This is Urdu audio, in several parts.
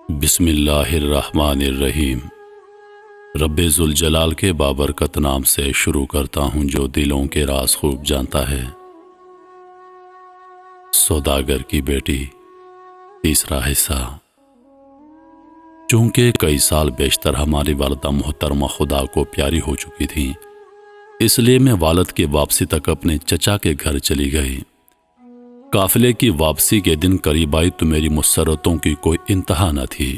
بسم اللہ الرحمن الرحیم۔ رب ذوالجلال کے بابرکت نام سے شروع کرتا ہوں جو دلوں کے راز خوب جانتا ہے۔ سوداگر کی بیٹی، تیسرا حصہ۔ چونکہ کئی سال بیشتر ہماری والدہ محترمہ خدا کو پیاری ہو چکی تھیں، اس لیے میں والد کی واپسی تک اپنے چچا کے گھر چلی گئی۔ قافلے کی واپسی کے دن قریب آئی تو میری مسرتوں کی کوئی انتہا نہ تھی۔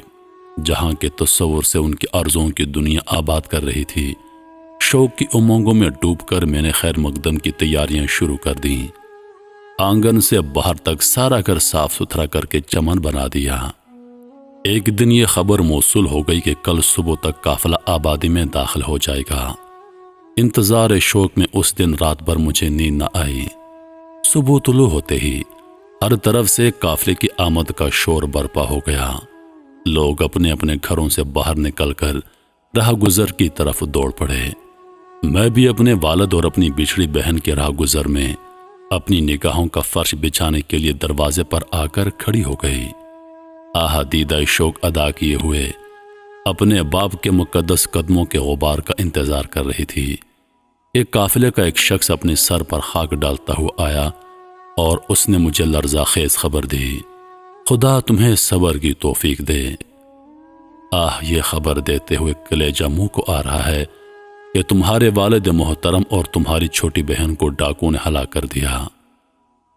جہاں کے تصور سے ان کی آرزوؤں کی دنیا آباد کر رہی تھی، شوق کی امنگوں میں ڈوب کر میں نے خیر مقدم کی تیاریاں شروع کر دیں۔ آنگن سے باہر تک سارا گھر صاف ستھرا کر کے چمن بنا دیا۔ ایک دن یہ خبر موصول ہو گئی کہ کل صبح تک قافلہ آبادی میں داخل ہو جائے گا۔ انتظار شوق میں اس دن رات بھر مجھے نیند نہ آئی۔ صبح طلوع ہوتے ہی ہر طرف سے قافلے کی آمد کا شور برپا ہو گیا۔ لوگ اپنے اپنے گھروں سے باہر نکل کر راہ گزر کی طرف دوڑ پڑے۔ میں بھی اپنے والد اور اپنی بچھڑی بہن کے راہ گزر میں اپنی نگاہوں کا فرش بچھانے کے لیے دروازے پر آ کر کھڑی ہو گئی۔ آہا دیدہ شوق ادا کیے ہوئے اپنے باپ کے مقدس قدموں کے غبار کا انتظار کر رہی تھی۔ ایک قافلے کا ایک شخص اپنے سر پر خاک ڈالتا ہوا آیا اور اس نے مجھے لرزہ خیز خبر دی، خدا تمہیں صبر کی توفیق دے۔ یہ خبر دیتے ہوئے کلیجہ منہ کو آ رہا ہے کہ تمہارے والد محترم اور تمہاری چھوٹی بہن کو ڈاکو نے ہلاک کر دیا۔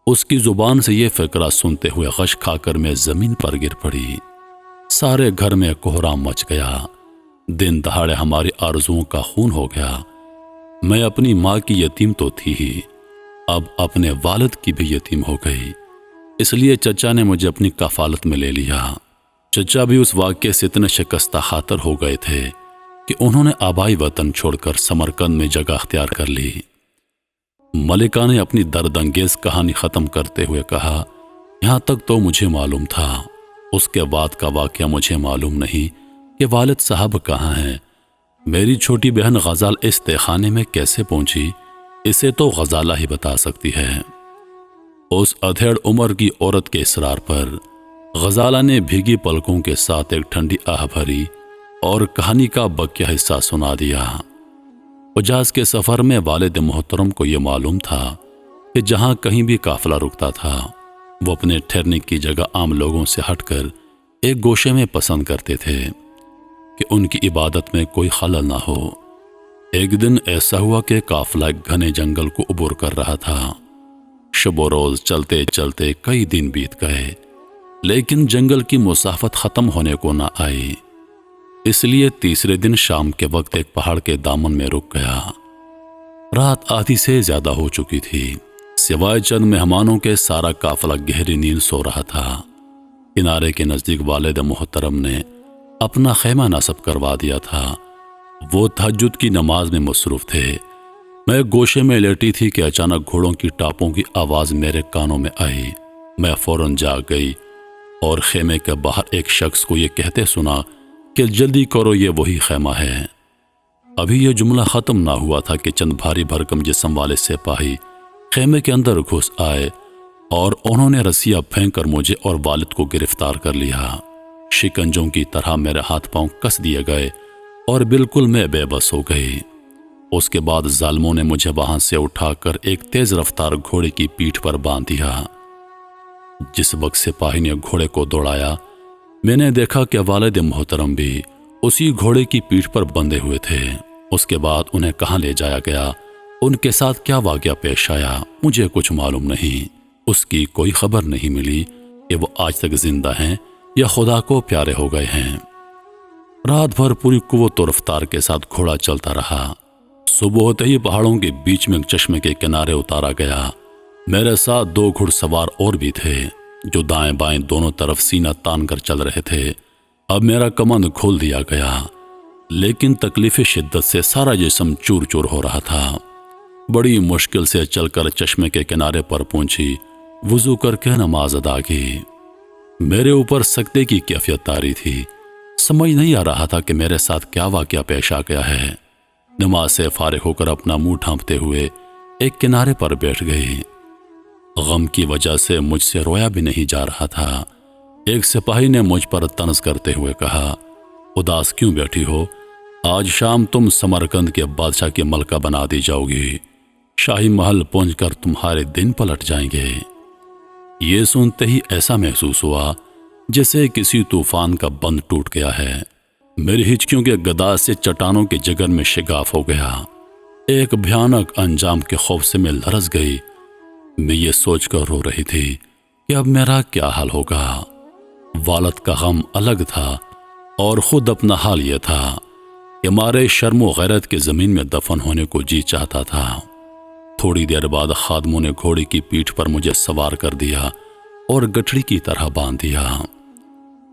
اس کی زبان سے یہ فقرہ سنتے ہوئے غش کھا کر میں زمین پر گر پڑی۔ سارے گھر میں کوہرام مچ گیا۔ دن دہاڑے ہماری آرزوؤں کا خون ہو گیا۔ میں اپنی ماں کی یتیم تو تھی ہی، اب اپنے والد کی بھی یتیم ہو گئی۔ اس لیے چچا نے مجھے اپنی کفالت میں لے لیا۔ چچا بھی اس واقعے سے اتنے شکستہ خاطر ہو گئے تھے کہ انہوں نے آبائی وطن چھوڑ کر سمرقند میں جگہ اختیار کر لی۔ ملکہ نے اپنی درد انگیز کہانی ختم کرتے ہوئے کہا، یہاں تک تو مجھے معلوم تھا، اس کے بعد کا واقعہ مجھے معلوم نہیں کہ والد صاحب کہاں ہیں۔ میری چھوٹی بہن غزال اس تہخانے میں کیسے پہنچی، اسے تو غزالہ ہی بتا سکتی ہے۔ اس ادھیڑ عمر کی عورت کے اصرار پر غزالہ نے بھیگی پلکوں کے ساتھ ایک ٹھنڈی آہ بھری اور کہانی کا بقیہ حصہ سنا دیا۔ حجاز کے سفر میں والد محترم کو یہ معلوم تھا کہ جہاں کہیں بھی قافلہ رکتا تھا، وہ اپنے ٹھہرنے کی جگہ عام لوگوں سے ہٹ کر ایک گوشے میں پسند کرتے تھے کہ ان کی عبادت میں کوئی خلل نہ ہو۔ ایک دن ایسا ہوا کہ قافلہ ایک گھنے جنگل کو عبور کر رہا تھا۔ شب و روز چلتے چلتے کئی دن بیت گئے، لیکن جنگل کی مسافت ختم ہونے کو نہ آئی۔ اس لیے تیسرے دن شام کے وقت ایک پہاڑ کے دامن میں رک گیا۔ رات آدھی سے زیادہ ہو چکی تھی، سوائے چند مہمانوں کے سارا قافلہ گہری نیند سو رہا تھا۔ کنارے کے نزدیک والد محترم نے اپنا خیمہ نصب کروا دیا تھا۔ وہ تہجد کی نماز میں مصروف تھے۔ میں گوشے میں لیٹی تھی کہ اچانک گھوڑوں کی ٹاپوں کی آواز میرے کانوں میں آئی۔ میں فوراً جاگ گئی اور خیمے کے باہر ایک شخص کو یہ کہتے سنا کہ جلدی کرو، یہ وہی خیمہ ہے۔ ابھی یہ جملہ ختم نہ ہوا تھا کہ چند بھاری بھرکم جسم والے سپاہی خیمے کے اندر گھس آئے اور انہوں نے رسیاں پھینک کر مجھے اور والد کو گرفتار کر لیا۔ شکنجوں کی طرح میرے ہاتھ پاؤں کس دیے گئے اور بالکل میں بے بس ہو گئی۔ اس کے بعد ظالموں نے مجھے وہاں سے اٹھا کر ایک تیز رفتار گھوڑے کی پیٹھ پر باندھ دیا۔ جس وقت سپاہی نے گھوڑے کو دوڑایا، میں نے دیکھا کہ والد محترم بھی اسی گھوڑے کی پیٹھ پر بندھے ہوئے تھے۔ اس کے بعد انہیں کہاں لے جایا گیا، ان کے ساتھ کیا واقعہ پیش آیا، مجھے کچھ معلوم نہیں۔ اس کی کوئی خبر نہیں ملی کہ وہ آج تک زندہ ہیں یا خدا کو پیارے ہو گئے ہیں۔ رات بھر پوری قوت و رفتار کے ساتھ گھوڑا چلتا رہا۔ صبح ہوتے ہی پہاڑوں کے بیچ میں ایک چشمے کے کنارے اتارا گیا۔ میرے ساتھ 2 گھڑ سوار اور بھی تھے جو دائیں بائیں دونوں طرف سینہ تان کر چل رہے تھے۔ اب میرا کمند کھول دیا گیا، لیکن تکلیف شدت سے سارا جسم چور چور ہو رہا تھا۔ بڑی مشکل سے چل کر چشمے کے کنارے پر پہنچی، وضو کر کے نماز ادا کی۔ میرے اوپر سکتے کی کیفیت طاری تھی۔ سمجھ نہیں آ رہا تھا کہ میرے ساتھ کیا واقعہ پیش آ گیا ہے۔ نماز سے فارغ ہو کر اپنا منہ ڈھانپتے ہوئے ایک کنارے پر بیٹھ گئی۔ غم کی وجہ سے مجھ سے رویا بھی نہیں جا رہا تھا۔ ایک سپاہی نے مجھ پر طنز کرتے ہوئے کہا، اداس کیوں بیٹھی ہو؟ آج شام تم سمرقند کے بادشاہ کی ملکہ بنا دی جاؤ گی، شاہی محل پہنچ کر تمہارے دن پلٹ جائیں گے۔ یہ سنتے ہی ایسا محسوس ہوا جیسے کسی طوفان کا بند ٹوٹ گیا ہے۔ میری ہچکیوں کے گداز سے چٹانوں کے جگر میں شگاف ہو گیا۔ ایک بھیانک انجام کے خوف سے میں لرز گئی۔ میں یہ سوچ کر رو رہی تھی کہ اب میرا کیا حال ہوگا۔ والد کا غم الگ تھا اور خود اپنا حال یہ تھا کہ مارے شرم و غیرت کے زمین میں دفن ہونے کو جی چاہتا تھا۔ تھوڑی دیر بعد خادموں نے گھوڑے کی پیٹھ پر مجھے سوار کر دیا اور گٹھڑی کی طرح باندھ دیا۔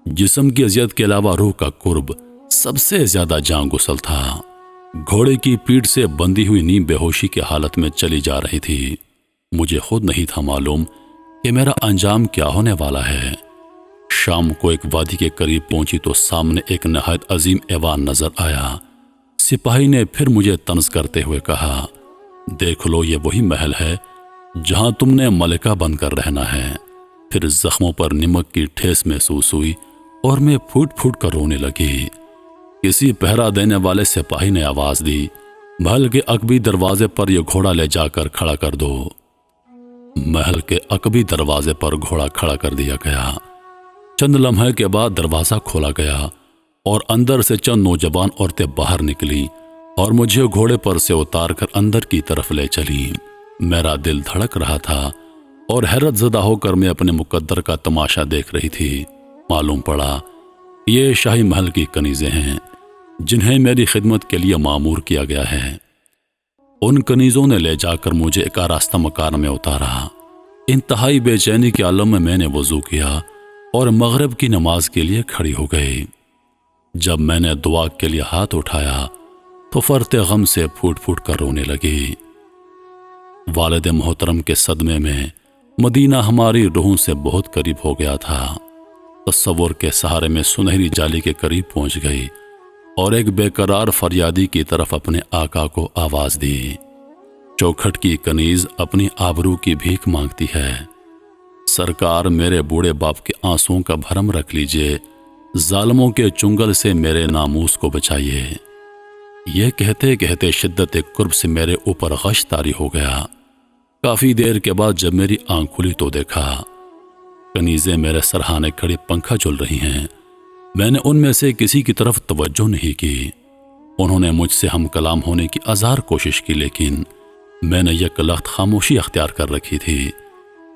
جسم کی اذیت کے علاوہ روح کا قرب سب سے زیادہ جان گسل تھا۔ گھوڑے کی پیٹھ سے بندھی ہوئی نیم بے ہوشی کی حالت میں چلی جا رہی تھی۔ مجھے خود نہیں تھا معلوم کہ میرا انجام کیا ہونے والا ہے۔ شام کو ایک وادی کے قریب پہنچی تو سامنے ایک نہایت عظیم ایوان نظر آیا۔ سپاہی نے پھر مجھے طنز کرتے ہوئے کہا، دیکھ لو یہ وہی محل ہے جہاں تم نے ملکہ بن کر رہنا ہے۔ پھر زخموں پر نمک کی ٹھیس محسوس ہوئی اور میں پھوٹ پھوٹ کر رونے لگی۔ کسی پہرا دینے والے سپاہی نے آواز دی، محل کے عقبی دروازے پر یہ گھوڑا لے جا کر کھڑا کر دو۔ محل کے عقبی دروازے پر گھوڑا کھڑا کر دیا گیا۔ چند لمحے کے بعد دروازہ کھولا گیا اور اندر سے چند نوجوان عورتیں باہر نکلیں اور مجھے گھوڑے پر سے اتار کر اندر کی طرف لے چلیں۔ میرا دل دھڑک رہا تھا اور حیرت زدہ ہو کر میں اپنے مقدر کا تماشا دیکھ رہی تھی۔ معلوم پڑا یہ شاہی محل کی کنیزیں ہیں جنہیں میری خدمت کے لیے مامور کیا گیا ہے۔ ان کنیزوں نے لے جا کر مجھے ایک آراستہ مکان میں اتارا۔ انتہائی بے چینی کے عالم میں نے وضو کیا اور مغرب کی نماز کے لیے کھڑی ہو گئی۔ جب میں نے دعا کے لیے ہاتھ اٹھایا تو فرط غم سے پھوٹ پھوٹ کر رونے لگی۔ والد محترم کے صدمے میں مدینہ ہماری روحوں سے بہت قریب ہو گیا تھا۔ تصور کے سہارے میں سنہری جالی کے قریب پہنچ گئی اور ایک بے قرار فریادی کی طرف اپنے آقا کو آواز دی، چوکھٹ کی کنیز اپنی آبرو کی بھیک مانگتی ہے، سرکار میرے بوڑھے باپ کے آنسوؤں کا بھرم رکھ لیجئے، ظالموں کے چنگل سے میرے ناموس کو بچائیے۔ یہ کہتے کہتے شدت قرب سے میرے اوپر غش طاری ہو گیا۔ کافی دیر کے بعد جب میری آنکھ کھلی تو دیکھا کنیزیں میرے سرہانے کھڑی پنکھا جل رہی ہیں۔ میں نے ان میں سے کسی کی طرف توجہ نہیں کی۔ انہوں نے مجھ سے ہم کلام ہونے کی ہزار کوشش کی لیکن میں نے یک لخت خاموشی اختیار کر رکھی تھی۔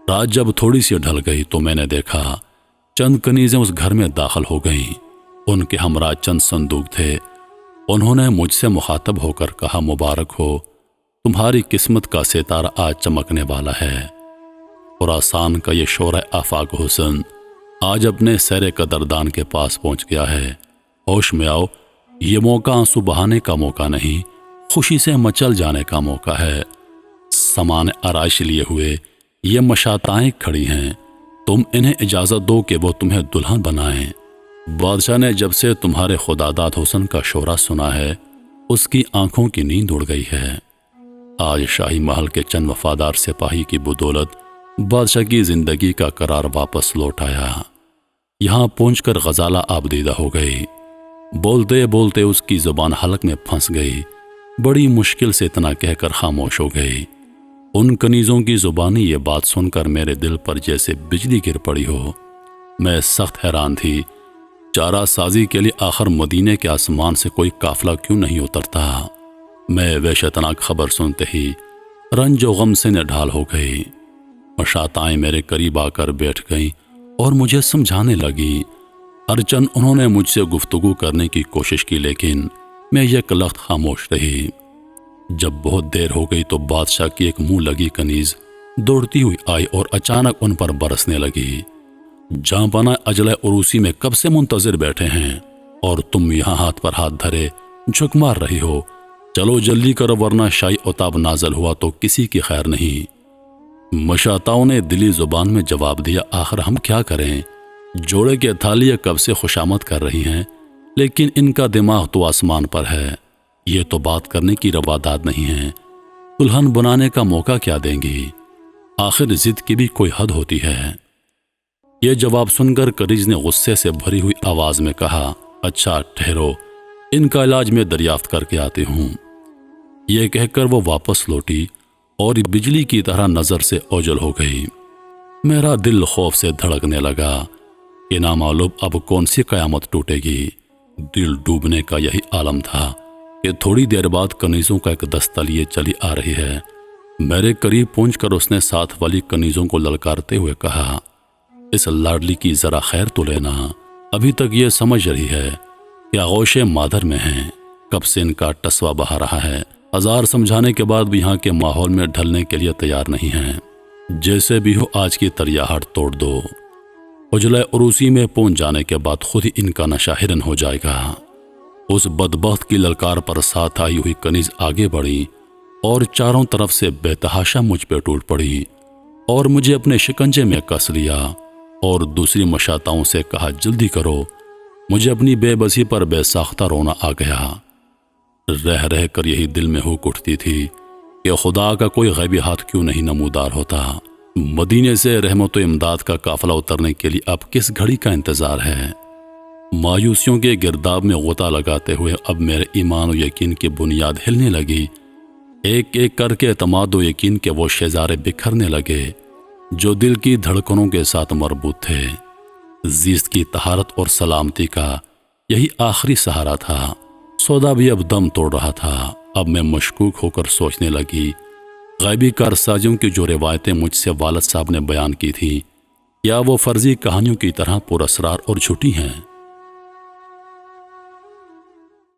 رات جب تھوڑی سی ڈھل گئی تو میں نے دیکھا چند کنیزیں اس گھر میں داخل ہو گئیں۔ ان کے ہمراہ چند صندوق تھے۔ انہوں نے مجھ سے مخاطب ہو کر کہا، مبارک ہو، تمہاری قسمت کا ستارہ آج چمکنے والا ہے۔ خراسان کا یہ شورۂ آفاق حسن آج اپنے سیر قدردان کے پاس پہنچ گیا ہے۔ ہوش میں آؤ، یہ موقع آنسو بہانے کا موقع نہیں، خوشی سے مچل جانے کا موقع ہے۔ سامان آرائش لیے ہوئے یہ مشاتائیں کھڑی ہیں، تم انہیں اجازت دو کہ وہ تمہیں دلہن بنائیں۔ بادشاہ نے جب سے تمہارے خداداد حسن کا شورا سنا ہے اس کی آنکھوں کی نیند اڑ گئی ہے۔ آج شاہی محل کے چند وفادار سپاہی کی بدولت بادشاہ کی زندگی کا قرار واپس لوٹ آیا۔ یہاں پہنچ کر غزالہ آبدیدہ ہو گئی۔ بولتے بولتے اس کی زبان حلق میں پھنس گئی، بڑی مشکل سے اتنا کہہ کر خاموش ہو گئی۔ ان کنیزوں کی زبانی یہ بات سن کر میرے دل پر جیسے بجلی گر پڑی ہو۔ میں سخت حیران تھی، چارہ سازی کے لیے آخر مدینے کے آسمان سے کوئی قافلہ کیوں نہیں اترتا؟ میں وحشتناک خبر سنتے ہی رنج و غم سے نڈھال ہو گئی۔ مشاتائیں میرے قریب آ کر بیٹھ گئیں اور مجھے سمجھانے لگی۔ ارچن انہوں نے مجھ سے گفتگو کرنے کی کوشش کی لیکن میں یک لخت خاموش رہی۔ جب بہت دیر ہو گئی تو بادشاہ کی ایک منہ لگی کنیز دوڑتی ہوئی آئی اور اچانک ان پر برسنے لگی، جہاں پناہ اجلہ عروسی میں کب سے منتظر بیٹھے ہیں اور تم یہاں ہاتھ پر ہاتھ دھرے جھک مار رہی ہو، چلو جلدی کرو ورنہ شاہی عتاب نازل ہوا تو کسی کی خیر نہیں۔ مشاتاؤں نے دلی زبان میں جواب دیا، آخر ہم کیا کریں، جوڑے کے تھالیے کب سے خوشامد کر رہی ہیں لیکن ان کا دماغ تو آسمان پر ہے، یہ تو بات کرنے کی رواداد نہیں ہے، دلہن بنانے کا موقع کیا دیں گی، آخر ضد کی بھی کوئی حد ہوتی ہے۔ یہ جواب سن کر کنیز نے غصے سے بھری ہوئی آواز میں کہا، اچھا ٹھہرو، ان کا علاج میں دریافت کر کے آتی ہوں۔ یہ کہہ کر وہ واپس لوٹی اور بجلی کی طرح نظر سے اوجھل ہو گئی۔ میرا دل خوف سے دھڑکنے لگا کہ نامعلوم اب کون سی قیامت ٹوٹے گی۔ دل ڈوبنے کا یہی عالم تھا کہ تھوڑی دیر بعد کنیزوں کا ایک دستہ لیے چلی آ رہی ہے۔ میرے قریب پہنچ کر اس نے ساتھ والی کنیزوں کو للکارتے ہوئے کہا، اس لاڈلی کی ذرا خیر تو لینا، ابھی تک یہ سمجھ رہی ہے کہ آغوش مادر میں ہیں، کب سے ان کا ٹسوا بہا رہا ہے، ہزار سمجھانے کے بعد بھی یہاں کے ماحول میں ڈھلنے کے لیے تیار نہیں ہیں۔ جیسے بھی ہو آج کی تریاہٹ توڑ دو، عجلۂ عروسی میں پہنچ جانے کے بعد خود ہی ان کا نشہ ہرن ہو جائے گا۔ اس بدبخت کی للکار پر ساتھ آئی ہوئی کنیز آگے بڑھی اور چاروں طرف سے بے تحاشا مجھ پہ ٹوٹ پڑی اور مجھے اپنے شکنجے میں کس لیا اور دوسری مشاتاؤں سے کہا، جلدی کرو، مجھے اپنی بے بسی پر بے ساختہ رونا آ گیا۔ رہ رہ کر یہی دل میں ہوک اٹھتی تھی کہ خدا کا کوئی غیبی ہاتھ کیوں نہیں نمودار ہوتا۔ مدینے سے رحمت و امداد کا قافلہ اترنے کے لیے اب کس گھڑی کا انتظار ہے؟ مایوسیوں کے گرداب میں غوطہ لگاتے ہوئے اب میرے ایمان و یقین کی بنیاد ہلنے لگی۔ ایک ایک کر کے اعتماد و یقین کے وہ شیزارے بکھرنے لگے جو دل کی دھڑکنوں کے ساتھ مربوط تھے۔ زیست کی طہارت اور سلامتی کا یہی آخری سہارا تھا۔ سودا بھی اب دم توڑ رہا تھا۔ اب میں مشکوک ہو کر سوچنے لگی، غیبی کارسازیوں کی جو روایتیں مجھ سے والد صاحب نے بیان کی تھیں، یا وہ فرضی کہانیوں کی طرح پر اسرار اور جھوٹی ہیں؟